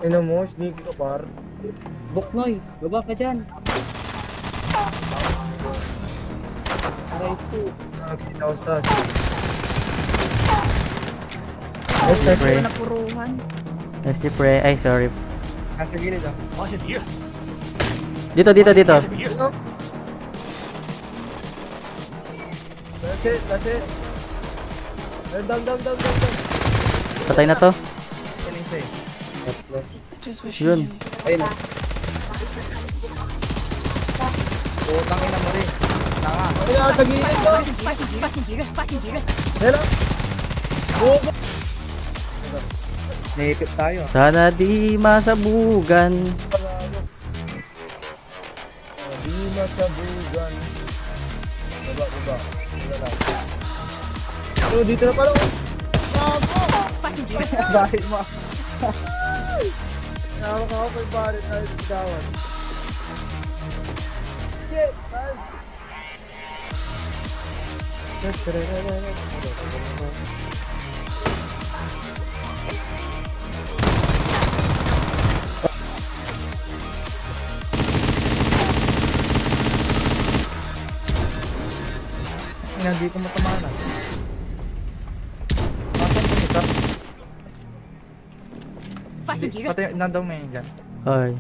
Ina mo, sneaky ka par. Buknoy, baba ka dyan. Aray po. Nakakita ko sa SG pre. Napuruhan. SG pre. Ay, sorry. nasa gilid ah. Dito. That's it. Down. Patay na to. Kiling sa'yo. Yun. Ayun na. Putang ina mo rin. Tanga. Ay, nasa gilid ko. 发现敌人！ Hello. Naipit tayo. Sana di masabugan. Di masabugan. Baba. Wala lang. Oh, dito na pala. 发现敌人！ Dahil mo. Hawak ako kay Barret na yung dawan. Shit, man. Hindi ko matamaan. Nasaan kumita? 发现敌人！ Pati nandaw may dyan. Ay.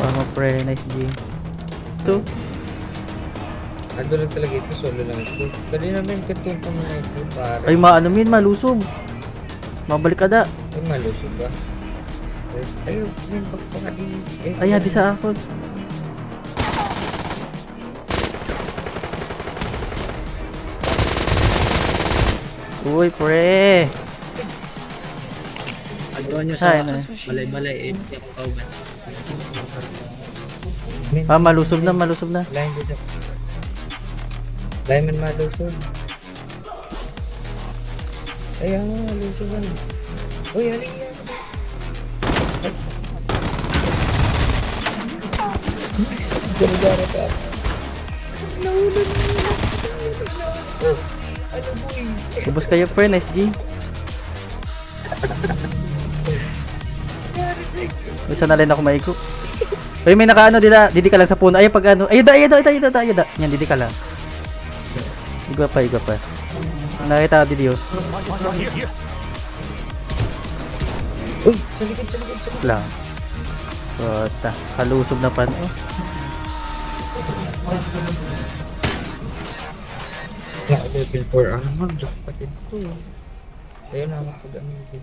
Ano pre, nice G. Ito. Ando lang talaga ito, solo lang ito. Dali namin katong pa mga ito, pare. Ay maano min, malusob. Mabalik ka da. Ay, malusog ba? Ay, min, pagpakali. Ay, hadi sa ako. Uy, pre. Antonio Ay, sa na. balay-balay eh. Hindi ako kauban. Ah, malusob na. Lain ko dyan. Lain man malusog. Ay, malusog ba? Uy, haling yan. Gara-gara ka. Oh, ano boy? Ubus kayo, pre, nice G. Isa na rin ako maiko. Uy, may nakaano didi ka lang sa puno. Ay, pag ano. Ayun da. Yan, didi ka lang. Iga pa. Nakita ka didi yun. Uy, sa likod. Lang. Bota. Kalusog na pan. Oh. Na, level 4 armor. Jackpot ito. Ayun na, makagamitin.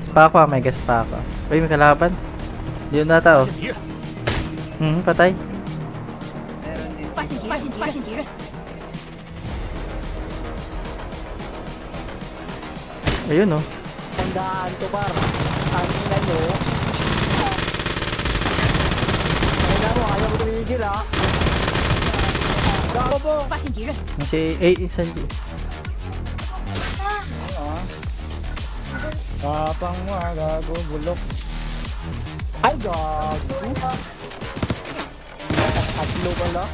Spako, may gas pa ako. Uy, may kalaban. Yun na tao. Patay. 发现敌人！ Ayun oh. Tandaan to par. Tangin na nyo. Ayaw ko tumigil ah. Gago po. 发现敌人！ Si isang Kapang gago bulok. Ay gago. Atlo pala.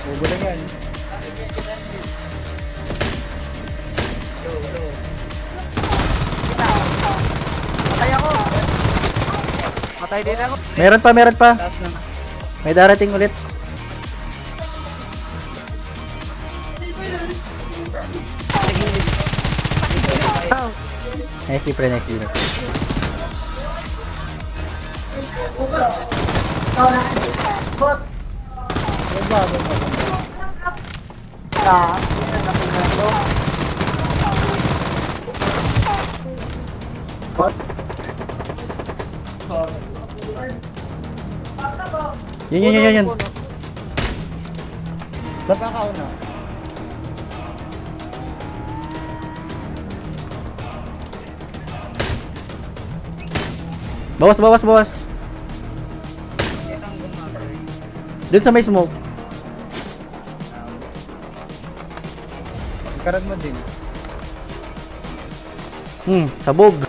Gugulo yan. Patay ako. Patay din ako. Meron pa. May darating ulit. Nice pre, nice. Yun. Ba't nakakauna? Bawas, bawas, bawas. Dun sa may smoke. Ikaran mo din. Sabog.